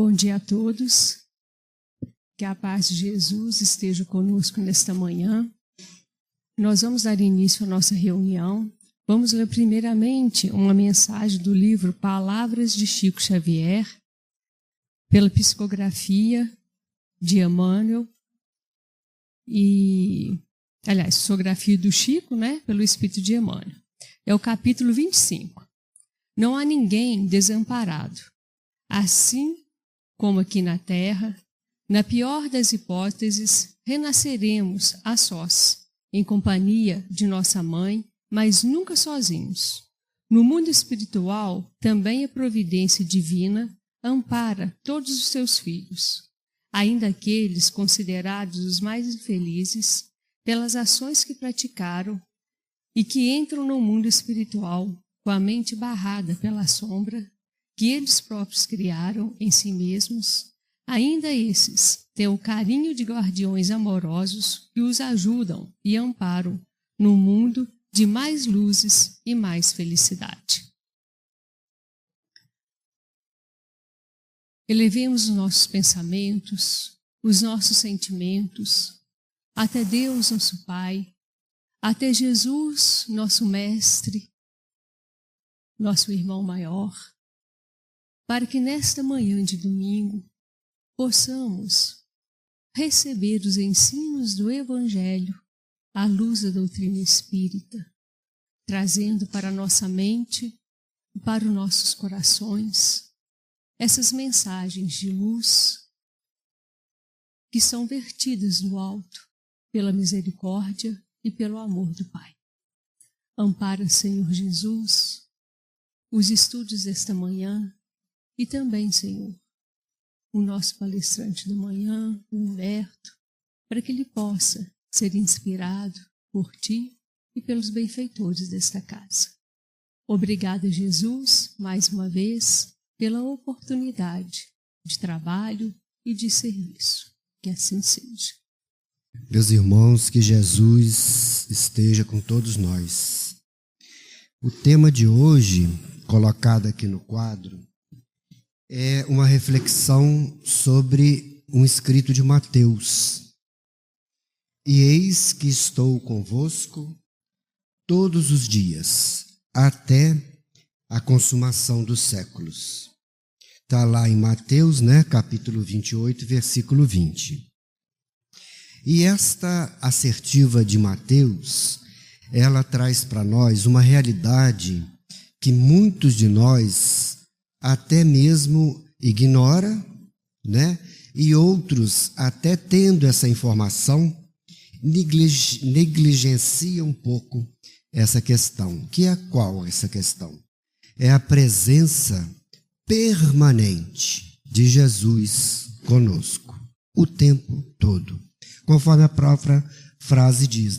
Bom dia a todos, que a paz de Jesus esteja conosco nesta manhã. Nós vamos dar início à nossa reunião. Vamos ler primeiramente uma mensagem do livro Palavras de Chico Xavier, pela psicografia de Emmanuel, psicografia do Chico, pelo Espírito de Emmanuel. É o capítulo 25. Não há ninguém desamparado. Assim como aqui na terra, na pior das hipóteses, renasceremos a sós, em companhia de nossa mãe, mas nunca sozinhos. No mundo espiritual, também a providência divina ampara todos os seus filhos, ainda aqueles considerados os mais infelizes pelas ações que praticaram e que entram no mundo espiritual com a mente barrada pela sombra que eles próprios criaram em si mesmos. Ainda esses têm o carinho de guardiões amorosos que os ajudam e amparam no mundo de mais luzes e mais felicidade. Elevemos os nossos pensamentos, os nossos sentimentos, até Deus, nosso Pai, até Jesus, nosso Mestre, nosso irmão maior, para que nesta manhã de domingo possamos receber os ensinos do Evangelho à luz da doutrina espírita, trazendo para a nossa mente e para os nossos corações essas mensagens de luz que são vertidas do alto pela misericórdia e pelo amor do Pai. Ampara, Senhor Jesus, os estudos desta manhã e também, Senhor, o nosso palestrante da manhã, o Humberto, para que ele possa ser inspirado por Ti e pelos benfeitores desta casa. Obrigada, Jesus, mais uma vez, pela oportunidade de trabalho e de serviço. Que assim seja. Meus irmãos, que Jesus esteja com todos nós. O tema de hoje, colocado aqui no quadro, é uma reflexão sobre um escrito de Mateus. E eis que estou convosco todos os dias, até a consumação dos séculos. Está lá em Mateus, capítulo 28, versículo 20. E esta assertiva de Mateus, ela traz para nós uma realidade que muitos de nós até mesmo ignora, e outros, até tendo essa informação, negligencia um pouco essa questão. Que é qual essa questão? É a presença permanente de Jesus conosco, o tempo todo. Conforme a própria frase diz,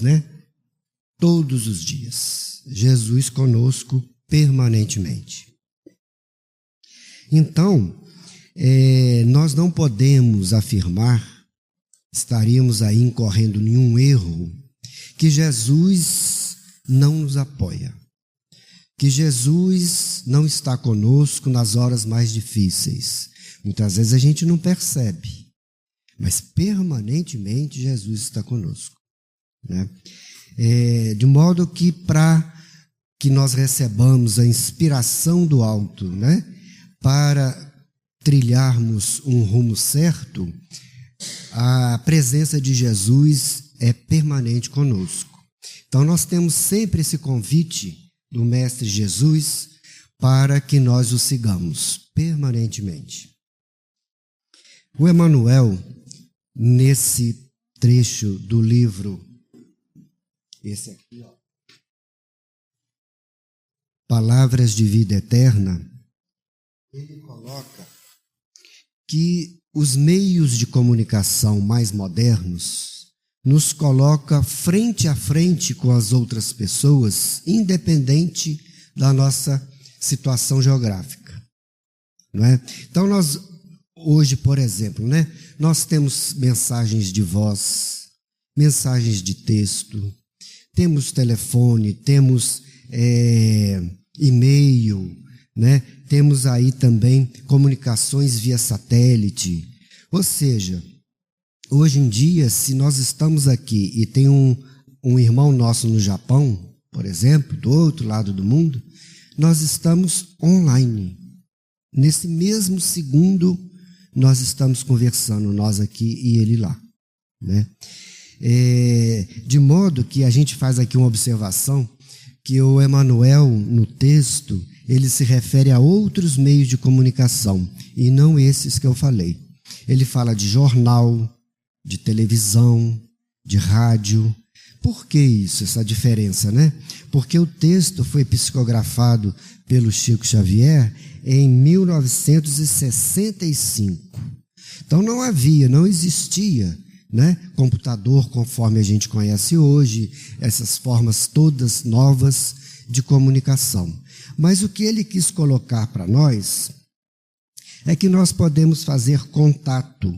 todos os dias, Jesus conosco permanentemente. Então, nós não podemos afirmar, estaríamos aí incorrendo em um erro, que Jesus não nos apoia, que Jesus não está conosco nas horas mais difíceis. Muitas vezes a gente não percebe, mas permanentemente Jesus está conosco. De modo que para que nós recebamos a inspiração do alto, para trilharmos um rumo certo, a presença de Jesus é permanente conosco. Então nós temos sempre esse convite do Mestre Jesus para que nós o sigamos permanentemente. O Emmanuel, nesse trecho do livro, esse aqui, Palavras de Vida Eterna, ele coloca que os meios de comunicação mais modernos nos coloca frente a frente com as outras pessoas, independente da nossa situação geográfica. Então nós, hoje, por exemplo, nós temos mensagens de voz, mensagens de texto, temos telefone, temos e-mail, Temos aí também comunicações via satélite. Ou seja, hoje em dia, se nós estamos aqui e tem um irmão nosso no Japão, por exemplo, do outro lado do mundo, nós estamos online. Nesse mesmo segundo, nós estamos conversando, nós aqui e ele lá, né? De modo que a gente faz aqui uma observação que o Emmanuel, no texto, ele se refere a outros meios de comunicação e não esses que eu falei. Ele fala de jornal, de televisão, de rádio. Por que isso, essa diferença, né? Porque o texto foi psicografado pelo Chico Xavier em 1965. Então não existia, né, computador conforme a gente conhece hoje, essas formas todas novas de comunicação. Mas o que ele quis colocar para nós é que nós podemos fazer contato,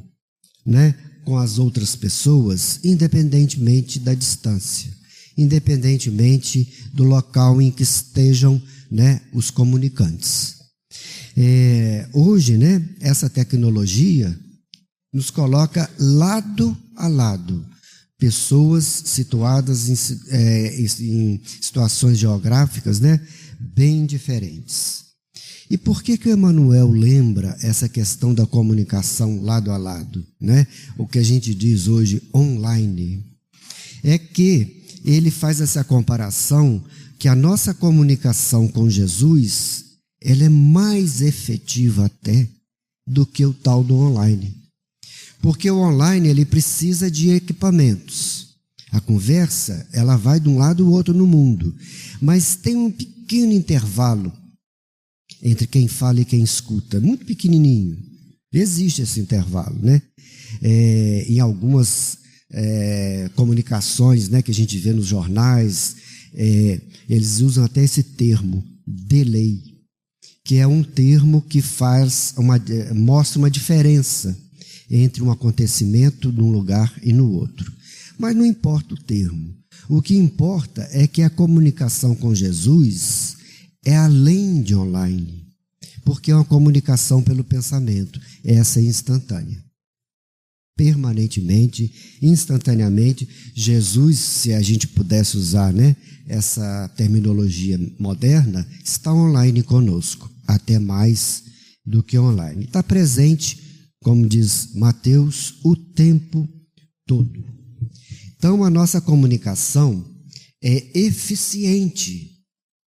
né, com as outras pessoas, independentemente da distância, independentemente do local em que estejam, né, os comunicantes. Hoje, né, essa tecnologia nos coloca lado a lado, pessoas situadas em situações geográficas, né, bem diferentes. E por que o Emmanuel lembra essa questão da comunicação lado a lado, né? O que a gente diz hoje online? É que ele faz essa comparação que a nossa comunicação com Jesus, ela é mais efetiva até do que o tal do online. Porque o online, ele precisa de equipamentos. A conversa, ela vai de um lado ou outro no mundo, mas tem um pequeno intervalo entre quem fala e quem escuta, muito pequenininho. Existe esse intervalo, né? Em algumas comunicações, né, que a gente vê nos jornais, eles usam até esse termo, delay, que é um termo que mostra uma diferença entre um acontecimento num lugar e no outro. Mas não importa o termo. O que importa é que a comunicação com Jesus é além de online, porque é uma comunicação pelo pensamento. Essa é instantânea. Permanentemente, instantaneamente, Jesus, se a gente pudesse usar, né, essa terminologia moderna, está online conosco, até mais do que online. Está presente, como diz Mateus, o tempo todo. Então, a nossa comunicação é eficiente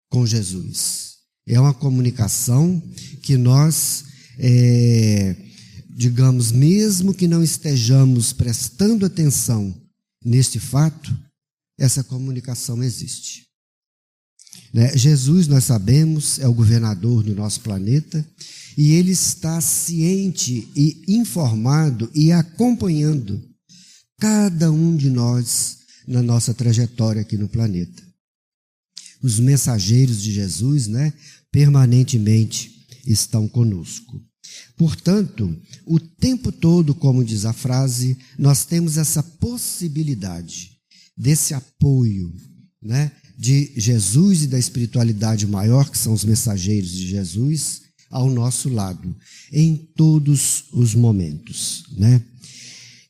com Jesus. É uma comunicação que nós, digamos, mesmo que não estejamos prestando atenção neste fato, essa comunicação existe. Né? Jesus, nós sabemos, é o governador do nosso planeta e ele está ciente e informado e acompanhando cada um de nós na nossa trajetória aqui no planeta. Os mensageiros de Jesus, né, permanentemente estão conosco. Portanto, o tempo todo, como diz a frase, nós temos essa possibilidade desse apoio, né, de Jesus e da espiritualidade maior, que são os mensageiros de Jesus, ao nosso lado, em todos os momentos, né?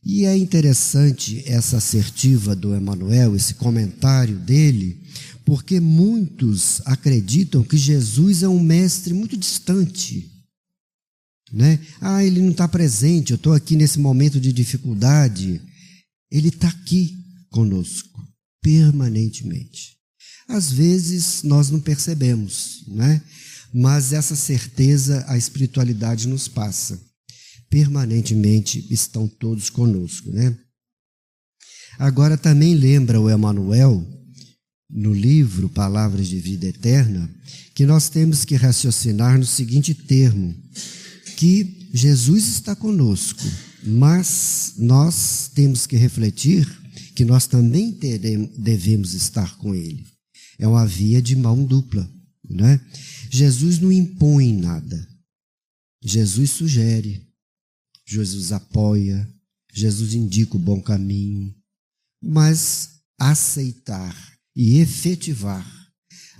E é interessante essa assertiva do Emmanuel, esse comentário dele, porque muitos acreditam que Jesus é um mestre muito distante, né? Ele não está presente, eu estou aqui nesse momento de dificuldade. Ele está aqui conosco, permanentemente. Às vezes nós não percebemos, né? Mas essa certeza a espiritualidade nos passa. Permanentemente estão todos conosco, né? Agora também lembra o Emmanuel, no livro Palavras de Vida Eterna, que nós temos que raciocinar no seguinte termo, que Jesus está conosco, mas nós temos que refletir que nós também devemos estar com Ele. É uma via de mão dupla, né? Jesus não impõe nada. Jesus sugere, Jesus apoia, Jesus indica o bom caminho, mas aceitar e efetivar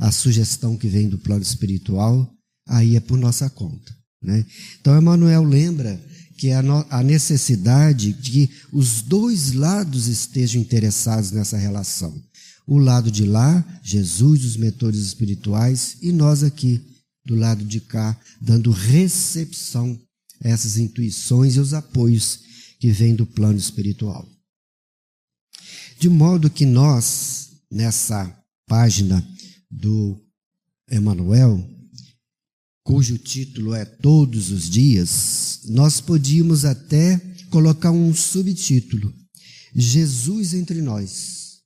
a sugestão que vem do plano espiritual, aí é por nossa conta, né? Então, Emmanuel lembra que a necessidade de que os dois lados estejam interessados nessa relação. O lado de lá, Jesus, os mentores espirituais, e nós aqui, do lado de cá, dando recepção a essas intuições e os apoios que vêm do plano espiritual. De modo que nós, nessa página do Emmanuel, cujo título é Todos os Dias, nós podíamos até colocar um subtítulo: Jesus entre nós.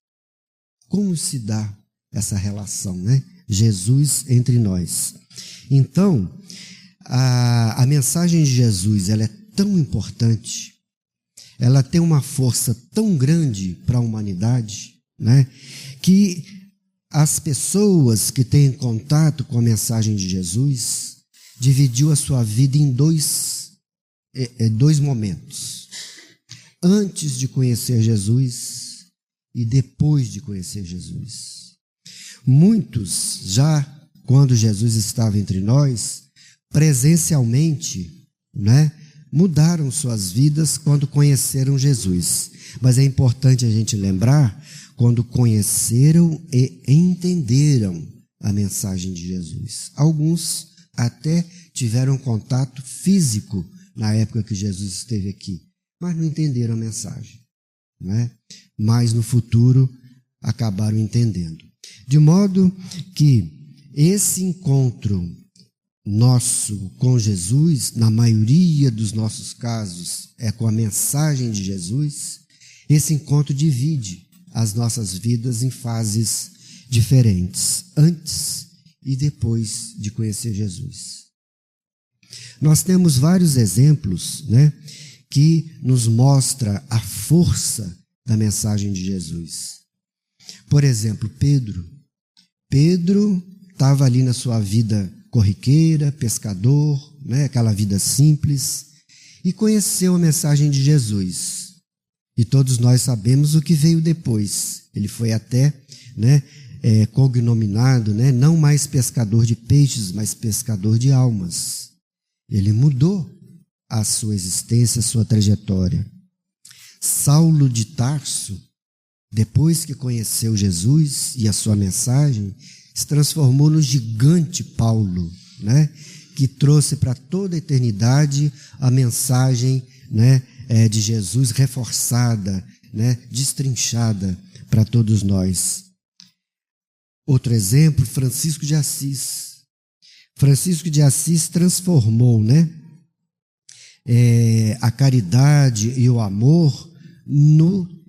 Como se dá essa relação, né? Jesus entre nós. Então, a mensagem de Jesus, ela é tão importante, ela tem uma força tão grande para a humanidade, né? Que as pessoas que têm contato com a mensagem de Jesus dividiu a sua vida em dois momentos. Antes de conhecer Jesus e depois de conhecer Jesus. Muitos, já quando Jesus estava entre nós, presencialmente, né, mudaram suas vidas quando conheceram Jesus. Mas é importante a gente lembrar quando conheceram e entenderam a mensagem de Jesus. Alguns até tiveram contato físico na época que Jesus esteve aqui, mas não entenderam a mensagem, né? Mas no futuro acabaram entendendo. De modo que esse encontro nosso com Jesus, na maioria dos nossos casos, é com a mensagem de Jesus. Esse encontro divide as nossas vidas em fases diferentes, antes e depois de conhecer Jesus. Nós temos vários exemplos, né, que nos mostra a força da mensagem de Jesus. Por exemplo, Pedro. Pedro estava ali na sua vida corriqueira, pescador, né, aquela vida simples, e conheceu a mensagem de Jesus. E todos nós sabemos o que veio depois. Ele foi até, né, cognominado, né, não mais pescador de peixes, mas pescador de almas. Ele mudou a sua existência, a sua trajetória. Saulo de Tarso, depois que conheceu Jesus e a sua mensagem, se transformou no gigante Paulo, né, que trouxe para toda a eternidade a mensagem, né, de Jesus reforçada, né, destrinchada para todos nós. Outro exemplo, Francisco de Assis. Francisco de Assis transformou, né, a caridade e o amor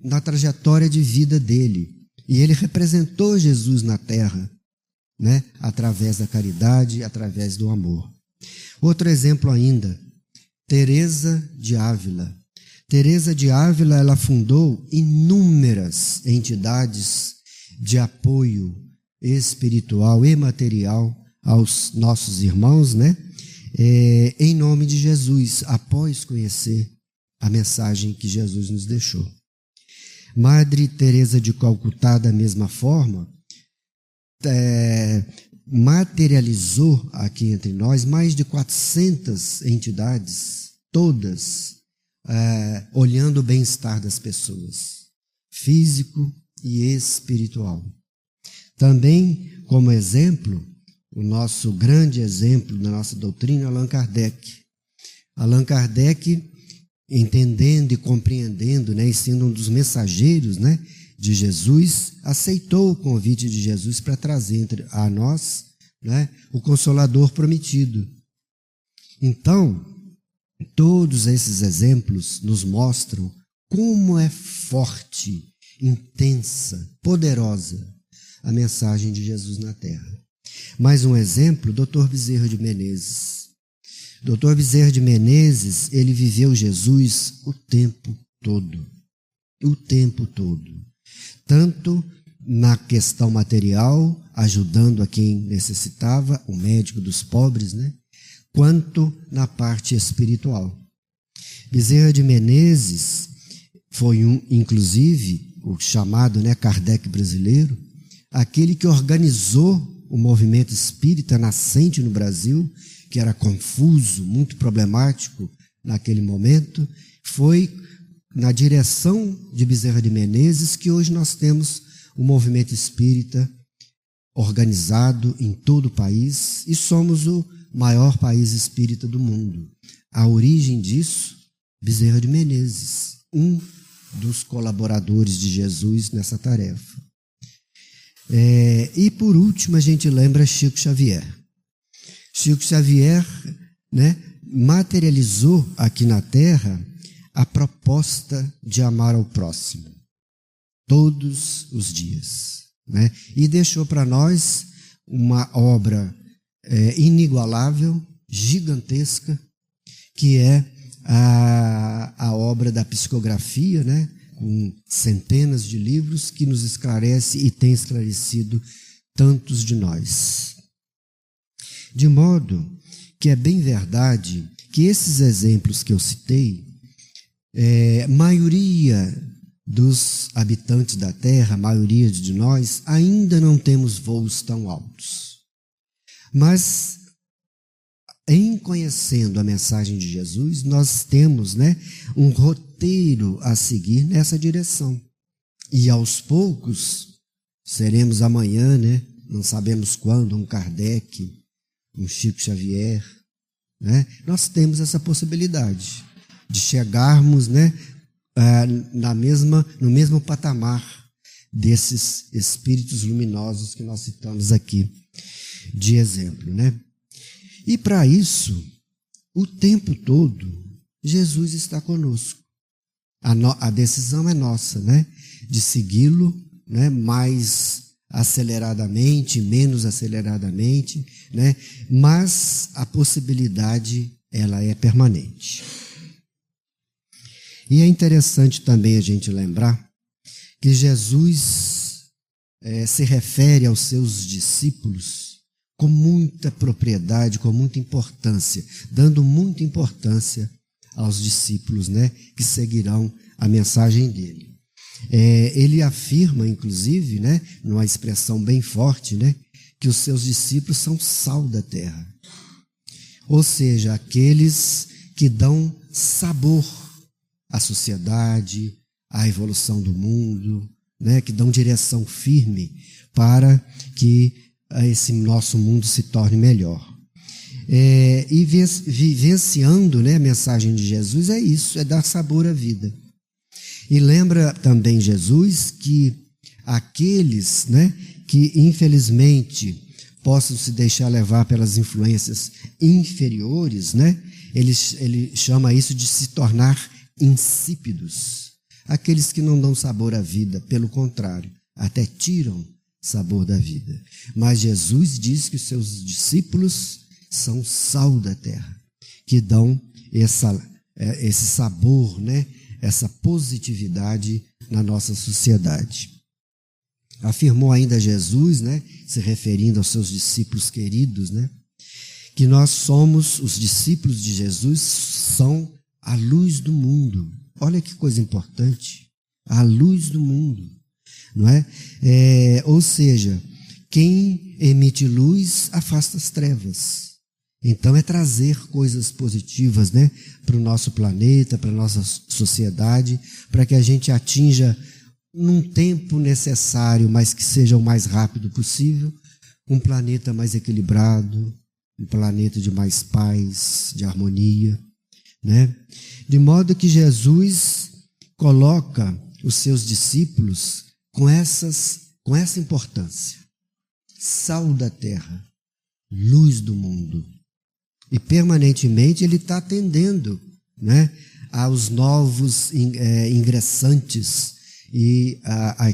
na trajetória de vida dele. E ele representou Jesus na terra, né, através da caridade, através do amor. Outro exemplo ainda, Teresa de Ávila. Teresa de Ávila, ela fundou inúmeras entidades de apoio espiritual e material aos nossos irmãos, né? Em nome de Jesus, após conhecer a mensagem que Jesus nos deixou. Madre Teresa de Calcutá, da mesma forma, materializou aqui entre nós mais de 400 entidades, todas olhando o bem-estar das pessoas, físico e espiritual. Também, como exemplo, o nosso grande exemplo da nossa doutrina, Allan Kardec. Allan Kardec, entendendo e compreendendo, né, e sendo um dos mensageiros, né, de Jesus, aceitou o convite de Jesus para trazer a nós, né, o Consolador prometido. Então, todos esses exemplos nos mostram como é forte, intensa, poderosa a mensagem de Jesus na Terra. Mais um exemplo, Dr. Bezerra de Menezes. Dr. Bezerra de Menezes, ele viveu Jesus o tempo todo. O tempo todo. Tanto na questão material, ajudando a quem necessitava, o médico dos pobres, né? Quanto na parte espiritual. Bezerra de Menezes foi inclusive, o chamado, né, Kardec brasileiro, aquele que organizou o movimento espírita nascente no Brasil, que era confuso, muito problemático naquele momento, foi na direção de Bezerra de Menezes que hoje nós temos o movimento espírita organizado em todo o país e somos o maior país espírita do mundo. A origem disso, Bezerra de Menezes, um dos colaboradores de Jesus nessa tarefa. E por último a gente lembra Chico Xavier. Chico Xavier, né, materializou aqui na Terra a proposta de amar ao próximo todos os dias, né? E deixou para nós uma obra inigualável, gigantesca, que é a obra da psicografia, né? Com centenas de livros que nos esclarece e tem esclarecido tantos de nós. De modo que é bem verdade que esses exemplos que eu citei, maioria dos habitantes da Terra, a maioria de nós, ainda não temos voos tão altos. Mas, em conhecendo a mensagem de Jesus, nós temos, né, um roteiro a seguir nessa direção. E aos poucos, seremos amanhã, né, não sabemos quando, um Kardec, um Chico Xavier, né, nós temos essa possibilidade de chegarmos, né, no mesmo patamar desses espíritos luminosos que nós citamos aqui de exemplo, né? E para isso, o tempo todo, Jesus está conosco. A decisão é nossa, né? De segui-lo, né? Mais aceleradamente, menos aceleradamente, né? Mas a possibilidade, ela é permanente. E é interessante também a gente lembrar que Jesus se refere aos seus discípulos com muita propriedade, com muita importância, dando muita importância aos discípulos, né, que seguirão a mensagem dele. Ele afirma, inclusive, né, numa expressão bem forte, né, que os seus discípulos são sal da terra. Ou seja, aqueles que dão sabor à sociedade, à evolução do mundo, né, que dão direção firme para que esse nosso mundo se torne melhor. E vivenciando, né, a mensagem de Jesus é isso, é dar sabor à vida. E lembra também Jesus que aqueles, né, que infelizmente possam se deixar levar pelas influências inferiores, né, ele chama isso de se tornar insípidos. Aqueles que não dão sabor à vida, pelo contrário, até tiram sabor da vida. Mas Jesus diz que os seus discípulos são sal da terra, que dão esse sabor, né, essa positividade na nossa sociedade. Afirmou ainda Jesus, né, se referindo aos seus discípulos queridos, né, que nós somos, os discípulos de Jesus, são a luz do mundo. Olha que coisa importante, a luz do mundo, não é? Ou seja, quem emite luz afasta as trevas. Então é trazer coisas positivas, né, para o nosso planeta, para a nossa sociedade, para que a gente atinja num tempo necessário, mas que seja o mais rápido possível, um planeta mais equilibrado, um planeta de mais paz, de harmonia, né? De modo que Jesus coloca os seus discípulos com essa importância. Sal da terra, luz do mundo. E permanentemente ele está atendendo, né, aos novos ingressantes e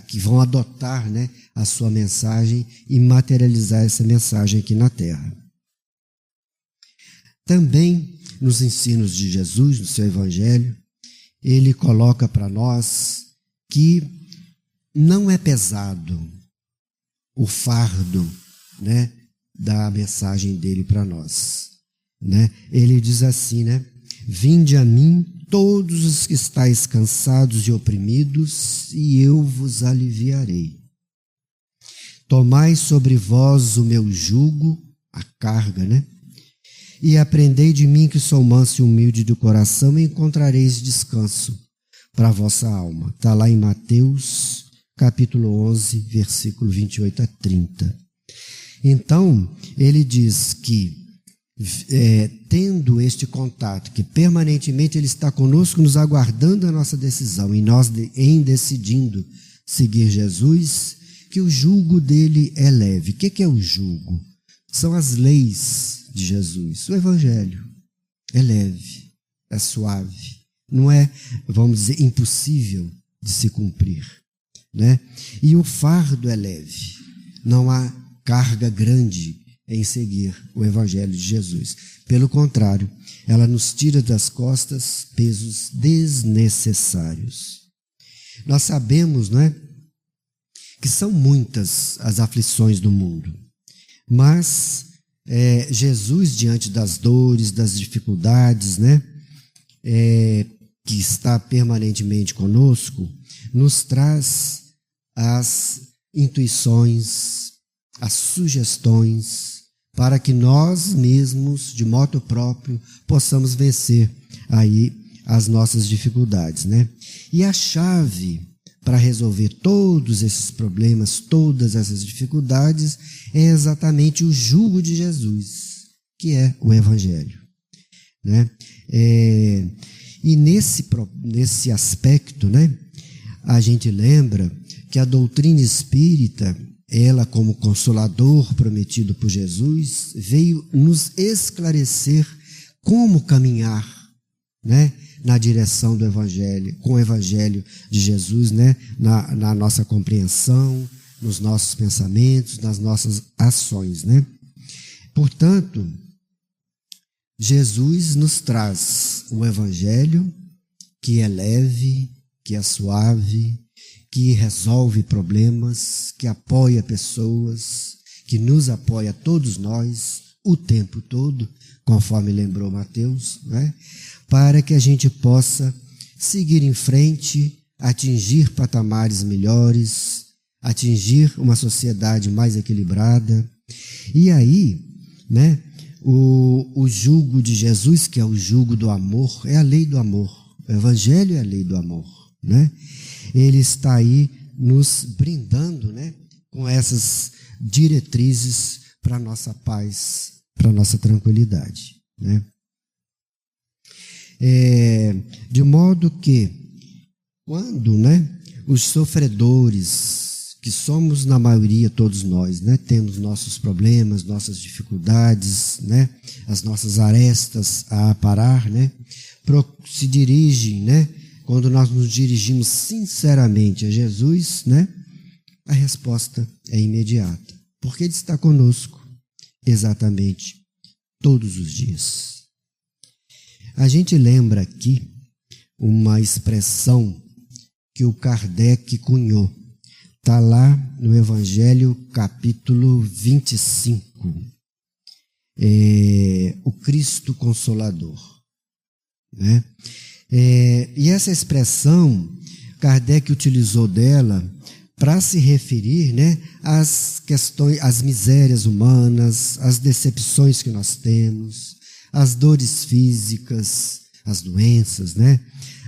que vão adotar, né, a sua mensagem e materializar essa mensagem aqui na terra. Também nos ensinos de Jesus, no seu Evangelho, ele coloca para nós que não é pesado o fardo, né, da mensagem dele para nós, né? Ele diz assim, né? Vinde a mim todos os que estáis cansados e oprimidos, e eu vos aliviarei. Tomai sobre vós o meu jugo, a carga, né? E aprendei de mim que sou manso e humilde do coração e encontrareis descanso para a vossa alma. Está lá em Mateus, capítulo 11, versículo 28 a 30. Então, ele diz que, tendo este contato, que permanentemente ele está conosco, nos aguardando a nossa decisão, e nós em decidindo seguir Jesus, que o jugo dele é leve. O que é o jugo? São as leis de Jesus. O Evangelho é leve, é suave. Não é, vamos dizer, impossível de se cumprir, né? E o fardo é leve. Não há carga grande em seguir o Evangelho de Jesus. Pelo contrário, ela nos tira das costas pesos desnecessários. Nós sabemos, não é, que são muitas as aflições do mundo, mas Jesus, diante das dores, das dificuldades, né, que está permanentemente conosco, nos traz as intuições, as sugestões, para que nós mesmos, de modo próprio, possamos vencer aí as nossas dificuldades, né? E a chave para resolver todos esses problemas, todas essas dificuldades, é exatamente o jugo de Jesus, que é o Evangelho, né? E nesse aspecto, né, a gente lembra que a doutrina espírita, ela como consolador prometido por Jesus, veio nos esclarecer como caminhar, né, na direção do Evangelho, com o Evangelho de Jesus, né, na nossa compreensão, nos nossos pensamentos, nas nossas ações, né? Portanto, Jesus nos traz o Evangelho que é leve, que é suave, que resolve problemas, que apoia pessoas, que nos apoia a todos nós o tempo todo, conforme lembrou Mateus, né? Para que a gente possa seguir em frente, atingir patamares melhores, atingir uma sociedade mais equilibrada. E aí, né, o jugo de Jesus, que é o jugo do amor, é a lei do amor. O Evangelho é a lei do amor, né? Ele está aí nos brindando, né, com essas diretrizes para a nossa paz, para a nossa tranquilidade, né? De modo que, quando, né, os sofredores, que somos na maioria todos nós, né, temos nossos problemas, nossas dificuldades, né, as nossas arestas a aparar, né, se dirigem, né, quando nós nos dirigimos sinceramente a Jesus, né, a resposta é imediata, porque Ele está conosco exatamente todos os dias. A gente lembra aqui uma expressão que o Kardec cunhou. Está lá no Evangelho, capítulo 25. O Cristo Consolador, né? E essa expressão, Kardec utilizou dela para se referir, né, às questões, às misérias humanas, às decepções que nós temos, as dores físicas, as doenças, né?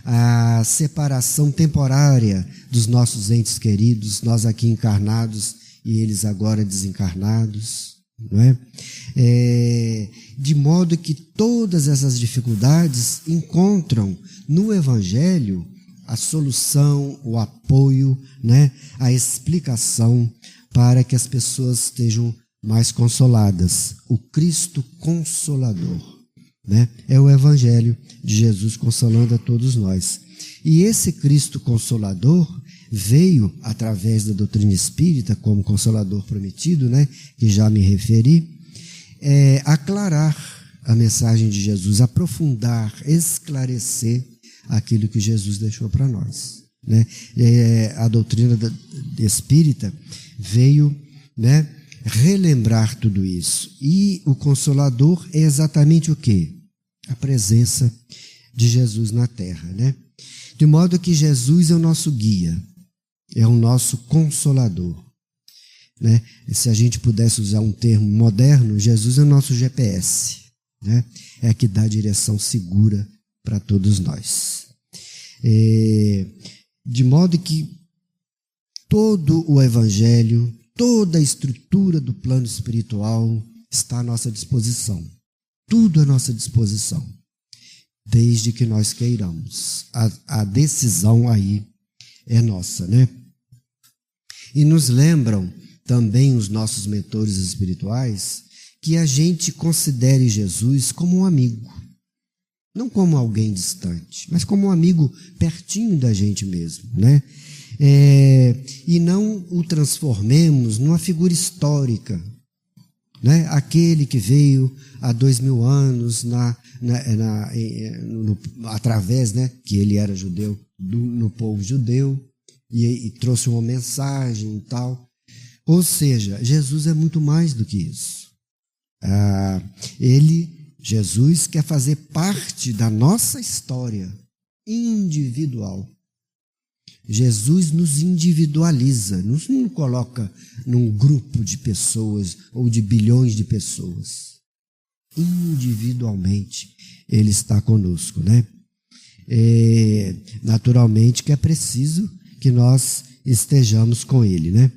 A separação temporária dos nossos entes queridos, nós aqui encarnados e eles agora desencarnados, não é? De modo que todas essas dificuldades encontram no Evangelho a solução, o apoio, né? A explicação para que as pessoas estejam mais consoladas. O Cristo Consolador, né? É o Evangelho de Jesus consolando a todos nós. E esse Cristo Consolador veio através da doutrina espírita, como Consolador prometido, né? Que já me referi, aclarar a mensagem de Jesus, aprofundar, esclarecer aquilo que Jesus deixou para nós, né? A doutrina espírita veio, né, relembrar tudo isso. E o Consolador é exatamente o quê? A presença de Jesus na Terra, né? De modo que Jesus é o nosso guia, é o nosso Consolador. né? Se a gente pudesse usar um termo moderno, Jesus é o nosso GPS, né? É a que dá a direção segura para todos nós. De modo que todo o Evangelho, toda a estrutura do plano espiritual está à nossa disposição. Tudo à nossa disposição, desde que nós queiramos. A decisão aí é nossa, né? E nos lembram também os nossos mentores espirituais que a gente considere Jesus como um amigo. Não como alguém distante, mas como um amigo pertinho da gente mesmo, né? E não o transformemos numa figura histórica, né? Aquele que veio há 2000 anos através, né? Que ele era judeu, no povo judeu, e trouxe uma mensagem e tal. Ou seja, Jesus é muito mais do que isso. Jesus quer fazer parte da nossa história individual. Jesus nos individualiza, nos não coloca num grupo de pessoas ou de bilhões de pessoas. Individualmente, Ele está conosco, né? Naturalmente que é preciso que nós estejamos com Ele, né?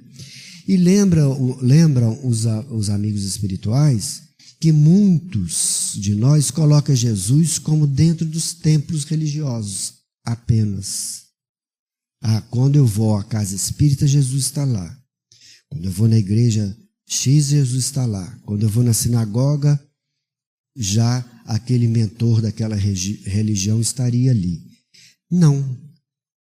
E lembram os amigos espirituais que muitos de nós colocam Jesus como dentro dos templos religiosos apenas. Quando eu vou à casa espírita, Jesus está lá. Quando eu vou na igreja X, Jesus está lá. Quando eu vou na sinagoga, já aquele mentor daquela religião estaria ali. Não.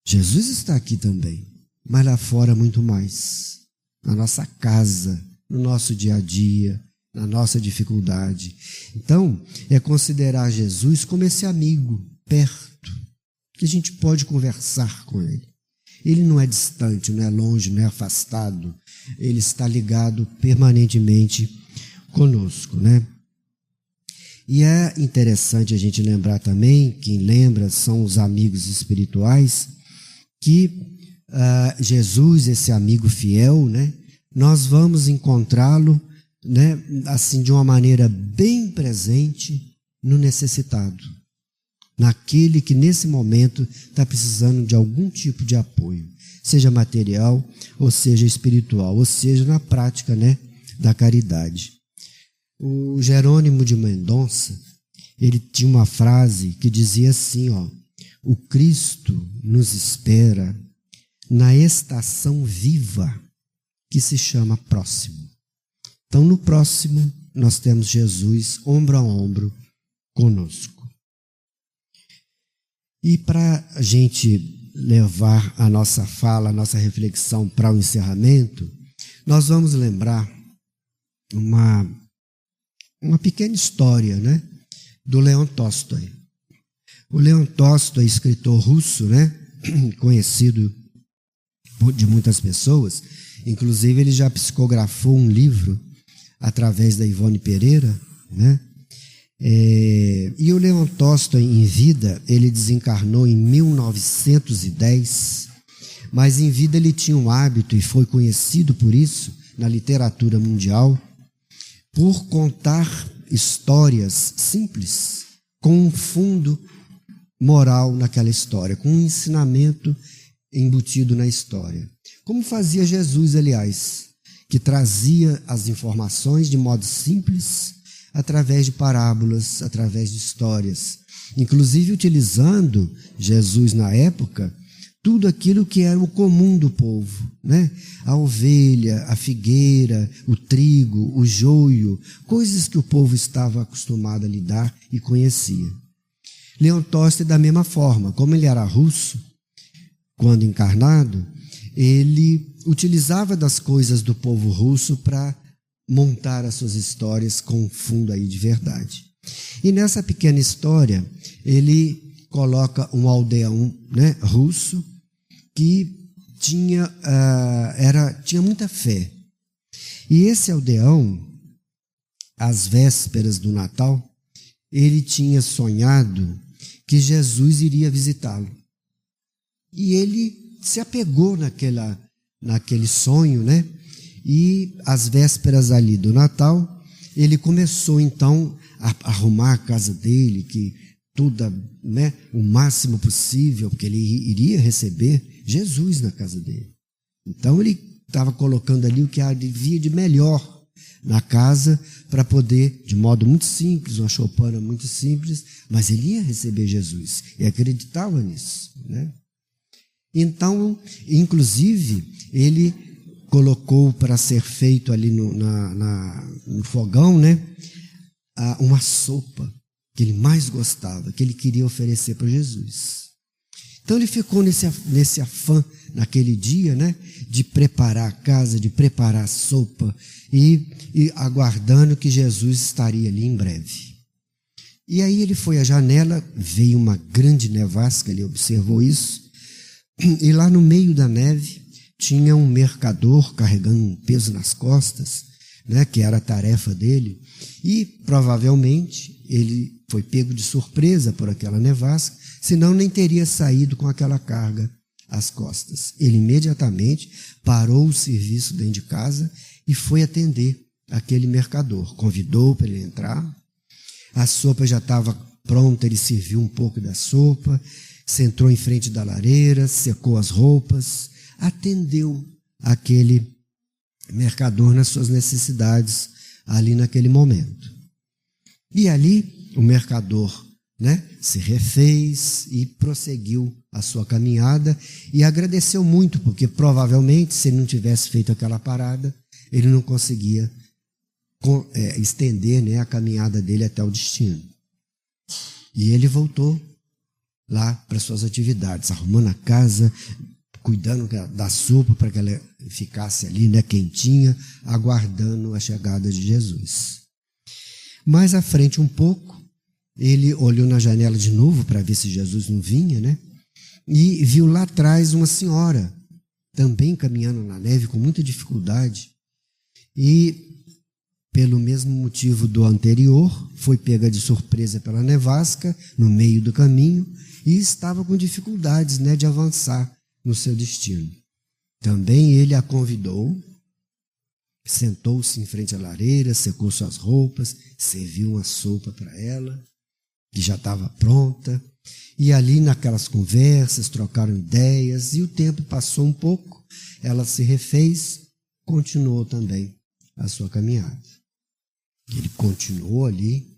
Jesus está aqui também, mas lá fora muito mais. Na nossa casa, no nosso dia a dia, na nossa dificuldade. Então, é considerar Jesus como esse amigo perto, que a gente pode conversar com ele. Ele não é distante, não é longe, não é afastado. Ele está ligado permanentemente conosco, né? E é interessante a gente lembrar também, quem lembra são os amigos espirituais, que Jesus, esse amigo fiel, né? Nós vamos encontrá-lo, né? Assim, de uma maneira bem presente no necessitado. Naquele que nesse momento está precisando de algum tipo de apoio, seja material ou seja espiritual, ou seja na prática, né, da caridade. O Jerônimo de Mendonça, ele tinha uma frase que dizia assim, o Cristo nos espera na estação viva que se chama próximo. Então no próximo nós temos Jesus ombro a ombro conosco. E para a gente levar a nossa fala, a nossa reflexão para o encerramento, nós vamos lembrar uma pequena história, né, do Leon Tolstói. O Leon Tolstói, escritor russo, né, conhecido de muitas pessoas, inclusive ele já psicografou um livro através da Ivone Pereira, né? E o Leon Tolstói, em vida, ele desencarnou em 1910, mas em vida ele tinha um hábito, e foi conhecido por isso na literatura mundial, por contar histórias simples, com um fundo moral naquela história, com um ensinamento embutido na história. Como fazia Jesus, aliás, que trazia as informações de modo simples, através de parábolas, através de histórias, inclusive utilizando Jesus na época, tudo aquilo que era o comum do povo, né? A ovelha, a figueira, o trigo, o joio, coisas que o povo estava acostumado a lidar e conhecia. Leon Tolstói, da mesma forma, como ele era russo, quando encarnado, ele utilizava das coisas do povo russo para montar as suas histórias com um fundo aí de verdade. E nessa pequena história, ele coloca um aldeão, né, russo que tinha muita fé. E esse aldeão, às vésperas do Natal, ele tinha sonhado que Jesus iria visitá-lo. E ele se apegou naquele sonho, né? E às vésperas ali do Natal, ele começou então a arrumar a casa dele, que tudo, né, o máximo possível, porque ele iria receber Jesus na casa dele. Então ele estava colocando ali o que havia de melhor na casa para poder, de modo muito simples, uma choupana muito simples, mas ele ia receber Jesus e acreditava nisso, né? Então, inclusive, ele colocou para ser feito ali no fogão, né, uma sopa que ele mais gostava, que ele queria oferecer para Jesus. Então ele ficou nesse afã naquele dia, né, de preparar a casa, de preparar a sopa e aguardando que Jesus estaria ali em breve. E aí ele foi à janela, veio uma grande nevasca, ele observou isso, e lá no meio da neve tinha um mercador carregando um peso nas costas, né, que era a tarefa dele, e provavelmente ele foi pego de surpresa por aquela nevasca, senão nem teria saído com aquela carga às costas. Ele imediatamente parou o serviço dentro de casa e foi atender aquele mercador. Convidou para ele entrar, a sopa já estava pronta, ele serviu um pouco da sopa, sentou em frente da lareira, secou as roupas, atendeu aquele mercador nas suas necessidades ali naquele momento. E ali o mercador, né, se refez e prosseguiu a sua caminhada e agradeceu muito, porque provavelmente se ele não tivesse feito aquela parada, ele não conseguia estender, né, a caminhada dele até o destino. E ele voltou lá para suas atividades, arrumando a casa, cuidando da sopa para que ela ficasse ali, né, quentinha, aguardando a chegada de Jesus. Mais à frente um pouco, ele olhou na janela de novo para ver se Jesus não vinha, né? E viu lá atrás uma senhora, também caminhando na neve com muita dificuldade. E, pelo mesmo motivo do anterior, foi pega de surpresa pela nevasca no meio do caminho e estava com dificuldades, né, de avançar no seu destino. Também ele a convidou, sentou-se em frente à lareira, secou suas roupas, serviu uma sopa para ela, que já estava pronta, e ali naquelas conversas trocaram ideias, e o tempo passou um pouco, ela se refez, continuou também a sua caminhada. Ele continuou ali,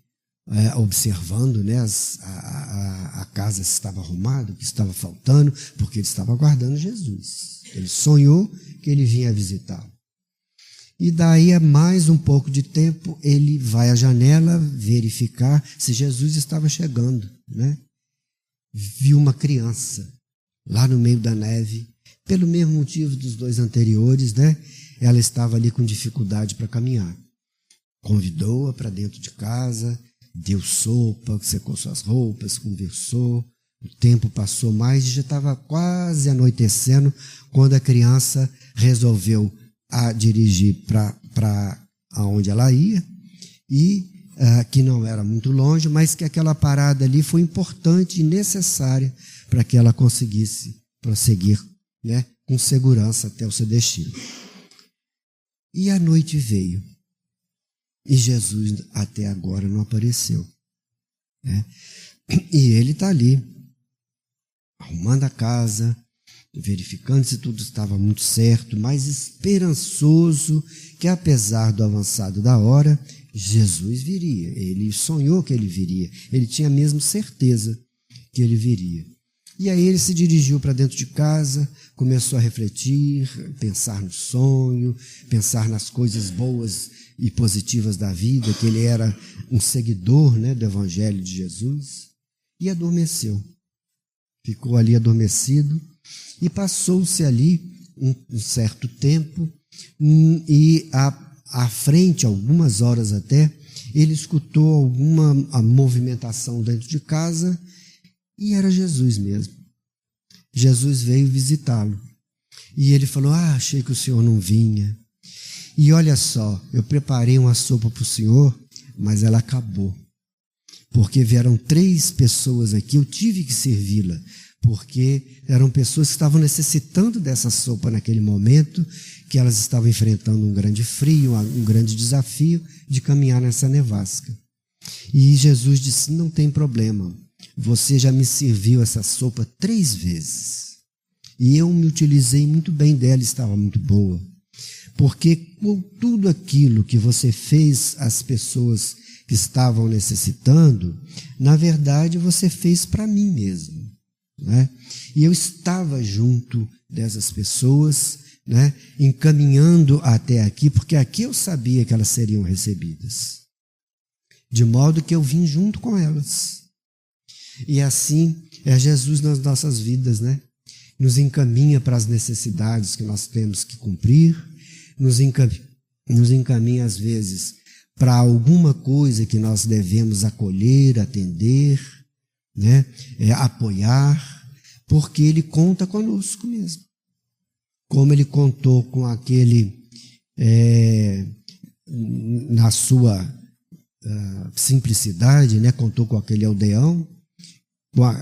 observando, né, a casa estava arrumada, o que estava faltando, porque ele estava aguardando Jesus. Ele sonhou que ele vinha visitá-lo. E daí a mais um pouco de tempo, ele vai à janela verificar se Jesus estava chegando, né? Viu uma criança lá no meio da neve, pelo mesmo motivo dos dois anteriores, né? Ela estava ali com dificuldade para caminhar. Convidou-a para dentro de casa, deu sopa, secou suas roupas, conversou. O tempo passou mais e já estava quase anoitecendo quando a criança resolveu dirigir para aonde ela ia e que não era muito longe, mas que aquela parada ali foi importante e necessária para que ela conseguisse prosseguir, né, com segurança até o seu destino. E a noite veio. E Jesus até agora não apareceu, né? E ele está ali, arrumando a casa, verificando se tudo estava muito certo, mas esperançoso que, apesar do avançado da hora, Jesus viria. Ele sonhou que ele viria, ele tinha mesmo certeza que ele viria. E aí ele se dirigiu para dentro de casa, começou a refletir, pensar no sonho, pensar nas coisas boas e positivas da vida, que ele era um seguidor, né, do Evangelho de Jesus, e adormeceu. Ficou ali adormecido e passou-se ali um certo tempo e à frente, algumas horas até, ele escutou alguma movimentação dentro de casa e era Jesus mesmo. Jesus veio visitá-lo e ele falou: achei que o senhor não vinha. E olha só, eu preparei uma sopa para o senhor, mas ela acabou. Porque vieram 3 pessoas aqui, eu tive que servi-la, porque eram pessoas que estavam necessitando dessa sopa naquele momento, que elas estavam enfrentando um grande frio, um grande desafio de caminhar nessa nevasca. E Jesus disse: não tem problema, você já me serviu essa sopa 3 vezes. E eu me utilizei muito bem dela, estava muito boa. Porque com tudo aquilo que você fez às pessoas que estavam necessitando, na verdade você fez para mim mesmo, né? E eu estava junto dessas pessoas, né, encaminhando até aqui, porque aqui eu sabia que elas seriam recebidas. De modo que eu vim junto com elas. E assim é Jesus nas nossas vidas, né? Nos encaminha para as necessidades que nós temos que cumprir, nos encaminha às vezes para alguma coisa que nós devemos acolher, atender, né? Apoiar, porque Ele conta conosco mesmo. Como Ele contou com aquele, na sua simplicidade, né? Contou com aquele aldeão,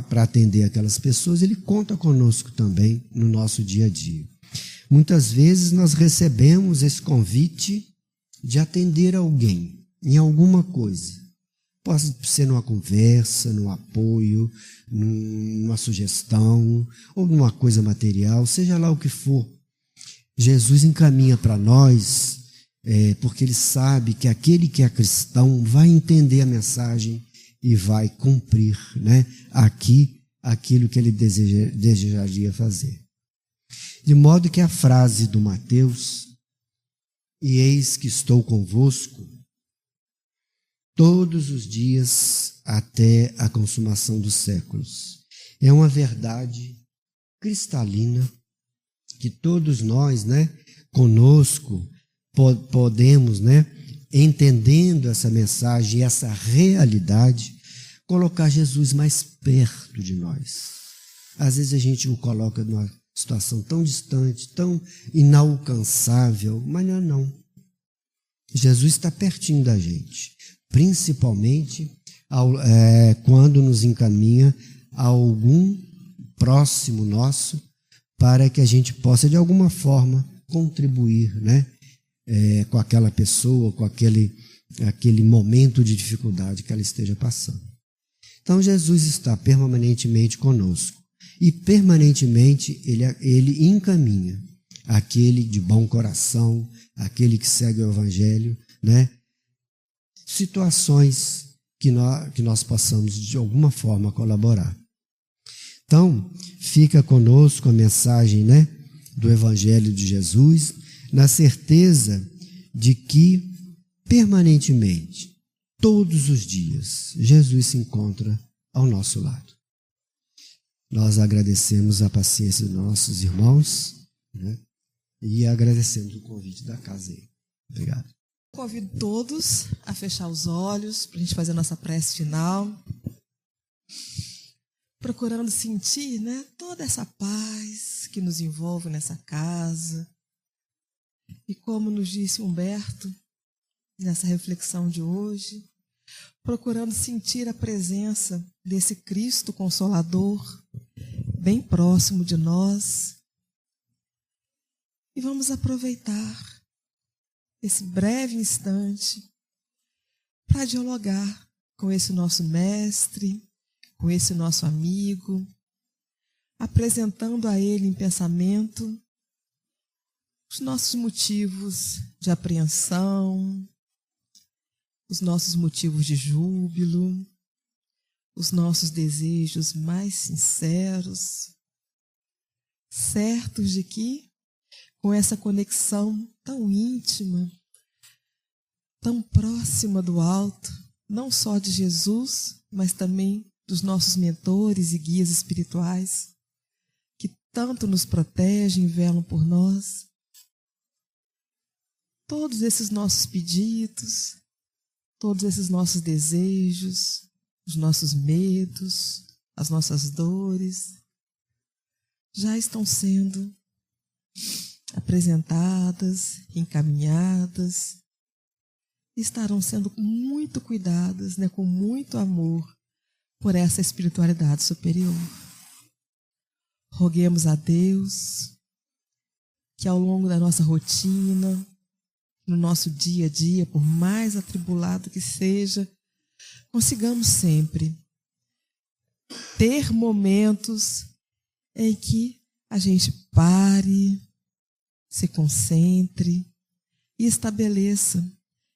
para atender aquelas pessoas, Ele conta conosco também no nosso dia a dia. Muitas vezes nós recebemos esse convite de atender alguém em alguma coisa. Pode ser numa conversa, num apoio, numa sugestão, ou numa coisa material, seja lá o que for. Jesus encaminha para nós, porque Ele sabe que aquele que é cristão vai entender a mensagem e vai cumprir, né, aqui aquilo que ele desejaria fazer. De modo que a frase do Mateus, e eis que estou convosco todos os dias até a consumação dos séculos, é uma verdade cristalina que todos nós, né, conosco, podemos, né, entendendo essa mensagem, essa realidade, colocar Jesus mais perto de nós. Às vezes a gente o coloca numa situação tão distante, tão inalcançável, mas não. Jesus está pertinho da gente, principalmente quando nos encaminha a algum próximo nosso, para que a gente possa, de alguma forma, contribuir, né, com aquela pessoa, com aquele momento de dificuldade que ela esteja passando. Então Jesus está permanentemente conosco e permanentemente ele encaminha aquele de bom coração, aquele que segue o Evangelho, né? Situações que nós possamos de alguma forma colaborar. Então, fica conosco a mensagem, né, do Evangelho de Jesus, na certeza de que permanentemente, todos os dias, Jesus se encontra ao nosso lado. Nós agradecemos a paciência dos nossos irmãos, né, e agradecemos o convite da casa aí. Obrigado. Convido todos a fechar os olhos para a gente fazer a nossa prece final, procurando sentir, né, toda essa paz que nos envolve nessa casa. E como nos disse Humberto, nessa reflexão de hoje, procurando sentir a presença desse Cristo Consolador bem próximo de nós. E vamos aproveitar esse breve instante para dialogar com esse nosso mestre, com esse nosso amigo, apresentando a ele em pensamento os nossos motivos de apreensão, os nossos motivos de júbilo, os nossos desejos mais sinceros, certos de que, com essa conexão tão íntima, tão próxima do alto, não só de Jesus, mas também dos nossos mentores e guias espirituais, que tanto nos protegem e velam por nós, todos esses nossos pedidos, todos esses nossos desejos, os nossos medos, as nossas dores, já estão sendo apresentadas, encaminhadas, estarão sendo muito cuidadas, né, com muito amor por essa espiritualidade superior. Roguemos a Deus que ao longo da nossa rotina, no nosso dia a dia, por mais atribulado que seja, consigamos sempre ter momentos em que a gente pare, se concentre e estabeleça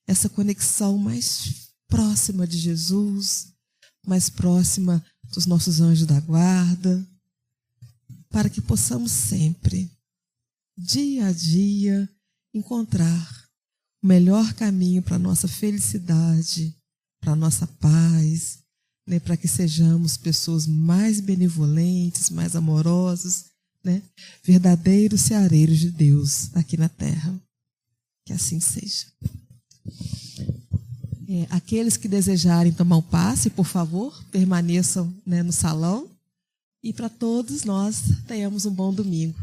essa conexão mais próxima de Jesus, mais próxima dos nossos anjos da guarda, para que possamos sempre, dia a dia, encontrar o melhor caminho para a nossa felicidade, para a nossa paz, né? Para que sejamos pessoas mais benevolentes, mais amorosas, né? Verdadeiros ceareiros de Deus aqui na terra. Que assim seja. Aqueles que desejarem tomar um passe, por favor, permaneçam, né, no salão. E para todos nós, tenhamos um bom domingo.